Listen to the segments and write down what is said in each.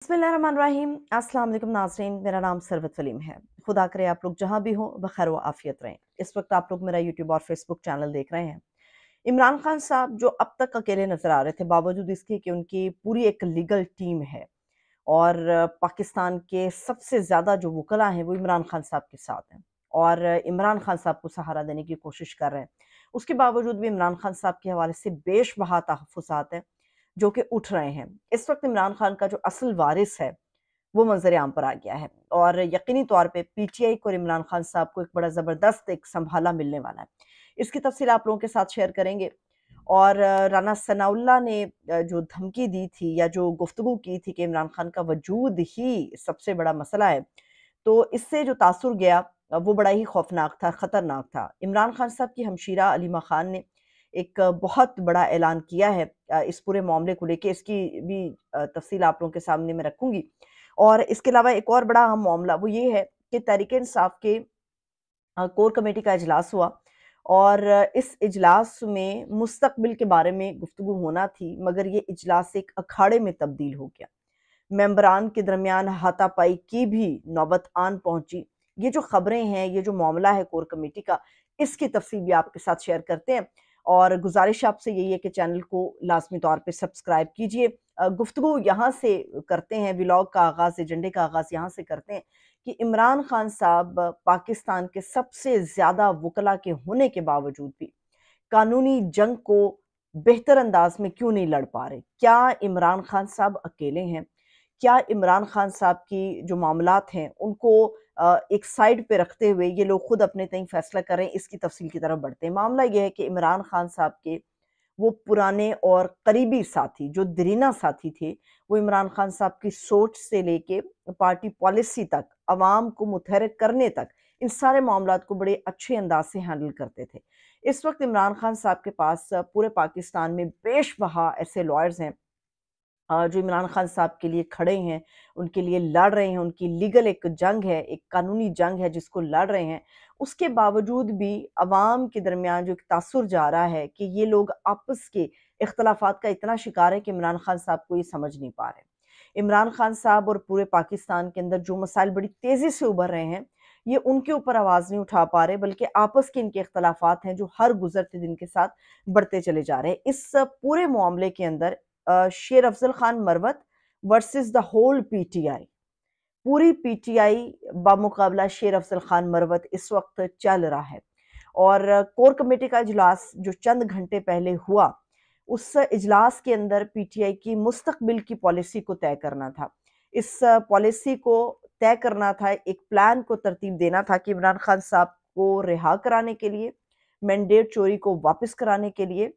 बिस्मिल्लाहिर्रहमानिर्रहीम। अस्सलाम वालेकुम नाज़रीन, मेरा नाम सरवत वलीम है। खुदा करे आप लोग जहाँ भी हो बखैर व आफियत रहें। इस वक्त आप लोग मेरा यूट्यूब और फेसबुक चैनल देख रहे हैं। इमरान खान साहब जो अब तक अकेले नजर आ रहे थे, बावजूद इसके कि उनकी पूरी एक लीगल टीम है और पाकिस्तान के सबसे ज़्यादा जो वकला हैं वो इमरान खान साहब के साथ हैं और इमरान खान साहब को सहारा देने की कोशिश कर रहे हैं। उसके बावजूद भी इमरान खान साहब के हवाले से बेशबहा तहफ़्फ़ुज़ात हैं जो कि उठ रहे हैं। इस वक्त इमरान खान का जो असल वारिस है वो मंजर आम पर आ गया है और यकीनी तौर पे पीटीआई को और इमरान खान साहब को एक बड़ा ज़बरदस्त एक संभाला मिलने वाला है। इसकी तफसील आप लोगों के साथ शेयर करेंगे। और राना सनाउल्लाह ने जो धमकी दी थी या जो गुफ्तगू की थी कि इमरान खान का वजूद ही सबसे बड़ा मसला है, तो इससे जो तासुर गया वो बड़ा ही खौफनाक था, ख़तरनाक था। इमरान खान साहब की हमशीरा अलीमा खान ने एक बहुत बड़ा ऐलान किया है इस पूरे मामले को लेके। इसकी भी तफसील आप लोगों के सामने मैं रखूँगी। और इसके अलावा एक और बड़ा अहम मामला वो ये है कि तहरीक-ए-इंसाफ के कोर कमेटी का इजलास हुआ और इस इजलास में मुस्तकबिल के बारे में गुफ्तगू होना थी, मगर ये इजलास एक अखाड़े में तब्दील हो गया। मेंबरान के दरमियान हाथापाई की भी नौबत आन पहुंची। ये जो खबरें हैं, ये जो मामला है कोर कमेटी का, इसकी तफसील भी आपके साथ शेयर करते हैं। और गुजारिश आपसे यही है कि चैनल को लाजमी तौर पे सब्सक्राइब कीजिए। गुफ्तगू यहाँ से करते हैं, व्लॉग का आगाज़, एजेंडे का आगाज़ यहाँ से करते हैं कि इमरान खान साहब पाकिस्तान के सबसे ज़्यादा वकला के होने के बावजूद भी कानूनी जंग को बेहतर अंदाज में क्यों नहीं लड़ पा रहे? क्या इमरान खान साहब अकेले हैं? क्या इमरान खान साहब की जो मामलात हैं उनको एक साइड पे रखते हुए ये लोग खुद अपने तय फैसला करें? इसकी तफसील की तरफ बढ़ते हैं। मामला ये है कि इमरान खान साहब के वो पुराने और करीबी साथी, जो दरीना साथी थे, वो इमरान खान साहब की सोच से लेके पार्टी पॉलिसी तक, अवाम को मुतहर्रिक करने तक, इन सारे मामलात को बड़े अच्छे अंदाज से हैंडल करते थे। इस वक्त इमरान खान साहब के पास पूरे पाकिस्तान में बेशबहा ऐसे लॉयर्स हैं जो इमरान खान साहब के लिए खड़े हैं, उनके लिए लड़ रहे हैं, उनकी लीगल एक जंग है, एक कानूनी जंग है जिसको लड़ रहे हैं। उसके बावजूद भी अवाम के दरमियान जो एक तासुर जा रहा है कि ये लोग आपस के इख्तलाफात का इतना शिकार है कि इमरान खान साहब को ये समझ नहीं पा रहे। इमरान खान साहब और पूरे पाकिस्तान के अंदर जो मसाइल बड़ी तेज़ी से उभर रहे हैं, ये उनके ऊपर आवाज़ नहीं उठा पा रहे, बल्कि आपस के इनके इख्तलाफात हैं जो हर गुज़रते दिन के साथ बढ़ते चले जा रहे हैं। इस पूरे मामले के अंदर Sher Afzal Khan Marwat versus the whole PTI, पूरी पीटीआई बामुकाबला शेर अफजल खान मरवत इस वक्त चल रहा है। और कोर कमेटी का इजलास जो चंद घंटे पहले हुआ, उस इजलास के अंदर पीटीआई की मुस्तकबिल की पॉलिसी को तय करना था। इस पॉलिसी को तय करना था, एक प्लान को तरतीब देना था कि इमरान खान साहब को रिहा कराने के लिए, मैंडेट चोरी को वापस कराने के लिए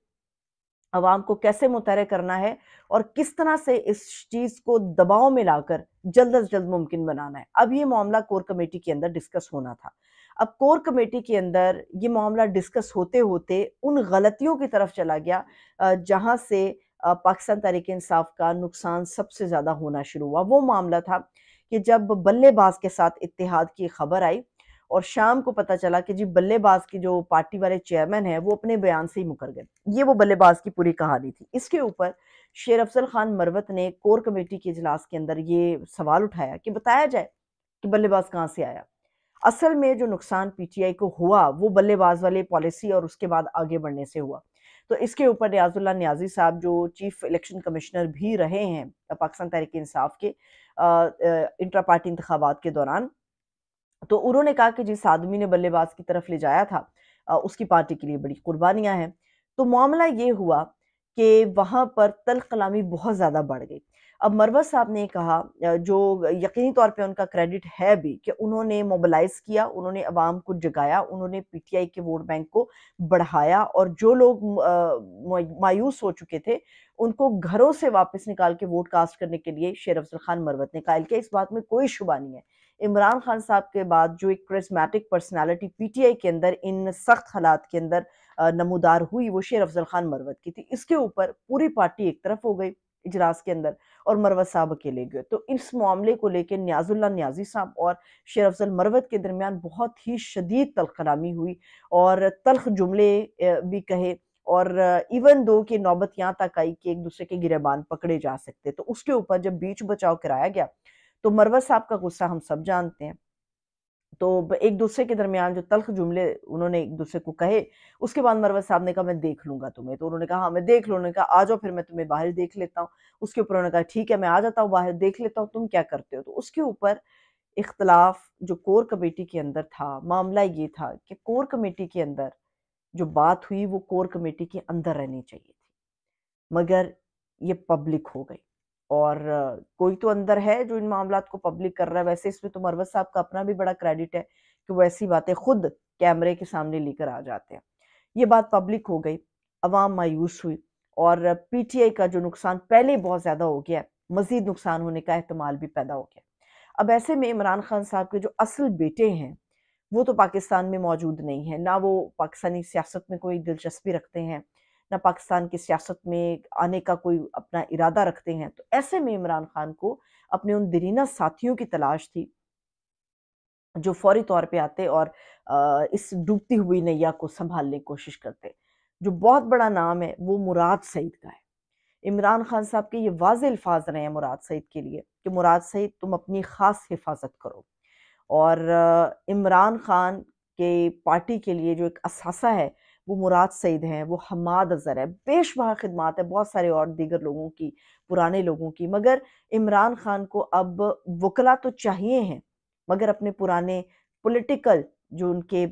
अवाम को कैसे मुतहर्रिक करना है और किस तरह से इस चीज़ को दबाव में लाकर जल्द अज जल्द मुमकिन बनाना है। अब ये मामला कोर कमेटी के अंदर डिस्कस होना था। अब कोर कमेटी के अंदर ये मामला डिस्कस होते होते उन गलतियों की तरफ चला गया जहाँ से पाकिस्तान तहरीक-ए-इंसाफ का नुकसान सबसे ज़्यादा होना शुरू हुआ। वो मामला था कि जब बल्लेबाज के साथ इत्तेहाद की खबर आई और शाम को पता चला कि जी बल्लेबाज की जो पार्टी वाले चेयरमैन हैं वो अपने बयान से ही मुकर गए। ये वो बल्लेबाज की पूरी कहानी थी। इसके ऊपर शेर अफजल खान मरवत ने कोर कमेटी के इजलास के अंदर ये सवाल उठाया कि बताया जाए कि बल्लेबाज कहाँ से आया। असल में जो नुकसान पीटीआई को हुआ वो बल्लेबाज वाली पॉलिसी और उसके बाद आगे बढ़ने से हुआ। तो इसके ऊपर नियाजुल्लाह नियाज़ी साहब जो चीफ इलेक्शन कमिश्नर भी रहे हैं पाकिस्तान तहरीक इंसाफ के इंट्रा पार्टी इंतखाबात के दौरान, तो उन्होंने कहा कि जिस आदमी ने बल्लेबाज की तरफ ले जाया था उसकी पार्टी के लिए बड़ी कुर्बानियां हैं। तो मामला ये हुआ कि वहाँ पर तल्ख कलामी बहुत ज़्यादा बढ़ गई। अब मरवत साहब ने कहा जो यकीनी तौर पे उनका क्रेडिट है भी कि उन्होंने मोबिलाइज़ किया, उन्होंने अवाम को जगाया, उन्होंने पीटीआई के वोट बैंक को बढ़ाया और जो लोग मायूस हो चुके थे उनको घरों से वापस निकाल के वोट कास्ट करने के लिए शेर अफजल खान मरवत ने कायल किया। इस बात में कोई शुबा नहीं है। इमरान खान साहब के बाद जो एक करिस्मेटिक पर्सनालिटी पीटीआई के अंदर इन सख्त हालात के अंदर नमूदार हुई वो शेर अफजल खान मरवत की थी। इसके ऊपर पूरी पार्टी एक तरफ हो गई इजलास के अंदर और मरवत साहब अकेले गए। तो इस मामले को लेकर नियाजुल्लाह नियाज़ी साहब और शेर अफजल मरवत के दरमियान बहुत ही शदीद तल्ख कलामी हुई और तल्ख जुमले भी कहे اور ایون دو کہ نوبت یہاں تک آئی کہ ایک دوسرے کے گریبان پکڑے جا سکتے، تو اس کے اوپر جب بیچ بچاؤ کرایا گیا تو مروت صاحب کا غصہ ہم سب جانتے ہیں، تو ایک دوسرے کے درمیان جو تلخ جملے انہوں نے ایک دوسرے کو کہے، اس کے بعد مروت صاحب نے کہا میں دیکھ لوں گا تمہیں، تو انہوں نے کہا ہاں میں دیکھ لوں، انہوں نے کہا آ جاؤ پھر میں تمہیں باہر دیکھ لیتا ہوں، اس کے اوپر انہوں نے کہا ٹھیک ہے میں آ جاتا ہوں باہر دیکھ لیتا ہوں تم کیا کرتے ہو، تو اس کے اوپر اختلاف جو کور کمیٹی کے اندر تھا، معاملہ یہ تھا کہ کور کمیٹی کے اندر جو بات ہوئی وہ کور کمیٹی کے اندر رہنی چاہیے تھی، مگر یہ پبلک ہو گئی، اور کوئی تو اندر ہے جو ان معاملات کو پبلک کر رہا ہے، ویسے اس میں تو مروت صاحب کا اپنا بھی بڑا کریڈٹ ہے کہ وہ ایسی باتیں خود کیمرے کے سامنے لے کر آ جاتے ہیں۔ یہ بات پبلک ہو گئی، عوام مایوس ہوئی، اور پی ٹی آئی کا جو نقصان پہلے بہت زیادہ ہو گیا مزید نقصان ہونے کا احتمال بھی پیدا ہو گیا۔ اب ایسے میں عمران خان صاحب کے جو اصل بیٹے ہیں وہ تو پاکستان میں موجود نہیں ہیں، نہ وہ پاکستانی سیاست میں کوئی دلچسپی رکھتے ہیں، نہ پاکستان کی سیاست میں آنے کا کوئی اپنا ارادہ رکھتے ہیں، تو ایسے میں عمران خان کو اپنے ان دیرینہ ساتھیوں کی تلاش تھی جو فوری طور پہ آتے اور اس ڈوبتی ہوئی نیا کو سنبھالنے کی کوشش کرتے۔ جو بہت بڑا نام ہے وہ مراد سعید کا ہے۔ عمران خان صاحب کے یہ واضح الفاظ رہے ہیں مراد سعید کے لیے کہ مراد سعید تم اپنی خاص حفاظت کرو، اور عمران خان کے پارٹی کے لیے جو ایک اثاثہ ہے وہ مراد سعید ہیں، وہ حماد اظہر ہے، بے شمار خدمات ہے بہت سارے اور دیگر لوگوں کی، پرانے لوگوں کی، مگر عمران خان کو اب وکلا تو چاہیے ہیں مگر اپنے پرانے پولیٹیکل جو ان کے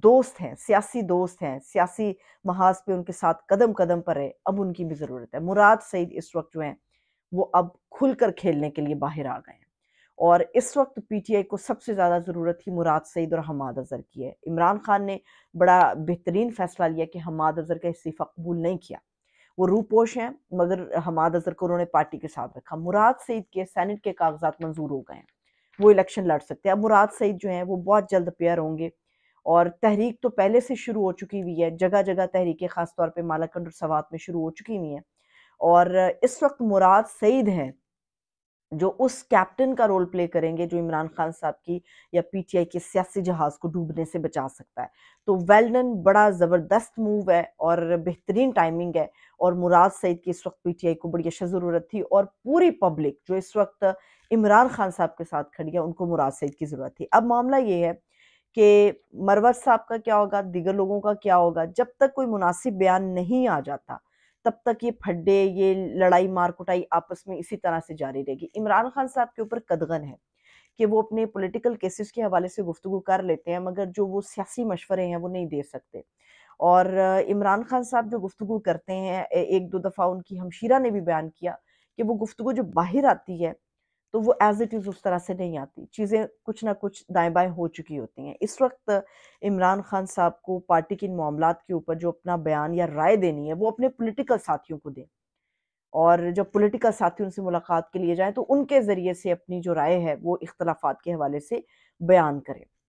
دوست ہیں، سیاسی محاذ پہ ان کے ساتھ قدم قدم پر ہے، اب ان کی بھی ضرورت ہے۔ مراد سعید اس وقت جو ہیں وہ اب کھل کر کھیلنے کے لیے باہر آ گئے ہیں، اور اس وقت پی ٹی آئی کو سب سے زیادہ ضرورت ہی مراد سعید اور حماد اظہر کی ہے۔ عمران خان نے بڑا بہترین فیصلہ لیا کہ حماد اظہر کا استعفیٰ قبول نہیں کیا، وہ روپوش ہیں مگر حماد اظہر کو انہوں نے پارٹی کے ساتھ رکھا۔ مراد سعید کے سینٹ کے کاغذات منظور ہو گئے ہیں، وہ الیکشن لڑ سکتے ہیں۔ اب مراد سعید جو ہیں وہ بہت جلد اپیئر ہوں گے، اور تحریک تو پہلے سے شروع ہو چکی ہوئی ہے، جگہ جگہ تحریکیں خاص طور پہ مالاکنڈ اور سوات میں شروع ہو چکی ہوئی ہیں، اور اس وقت مراد سعید ہیں جو اس کیپٹن کا رول پلے کریں گے جو عمران خان صاحب کی یا پی ٹی آئی کے سیاسی جہاز کو ڈوبنے سے بچا سکتا ہے۔ تو ویل ڈن، بڑا زبردست موو ہے اور بہترین ٹائمنگ ہے، اور مراد سعید کی اس وقت پی ٹی آئی کو بڑی اشد ضرورت تھی، اور پوری پبلک جو اس وقت عمران خان صاحب کے ساتھ کھڑی ہے ان کو مراد سعید کی ضرورت تھی۔ اب معاملہ یہ ہے کہ مروت صاحب کا کیا ہوگا، دیگر لوگوں کا کیا ہوگا، جب تک کوئی مناسب بیان نہیں آ جاتا تب تک یہ پھڈے، یہ لڑائی مار کٹائی آپس میں اسی طرح سے جاری رہے گی۔ عمران خان صاحب کے اوپر قدغن ہے کہ وہ اپنے پولیٹیکل کیسز کے حوالے سے گفتگو کر لیتے ہیں مگر جو وہ سیاسی مشورے ہیں وہ نہیں دے سکتے، اور عمران خان صاحب جو گفتگو کرتے ہیں، ایک دو دفعہ ان کی ہمشیرہ نے بھی بیان کیا کہ وہ گفتگو جو باہر آتی ہے تو وہ ایز اٹ از اس طرح سے نہیں آتی، چیزیں کچھ نہ کچھ دائیں بائیں ہو چکی ہوتی ہیں۔ اس وقت عمران خان صاحب کو پارٹی کے ان معاملات کے اوپر جو اپنا بیان یا رائے دینی ہے وہ اپنے پولیٹیکل ساتھیوں کو دیں، اور جب پولیٹیکل ساتھی ان سے ملاقات کے لیے جائیں تو ان کے ذریعے سے اپنی جو رائے ہے وہ اختلافات کے حوالے سے بیان کریں۔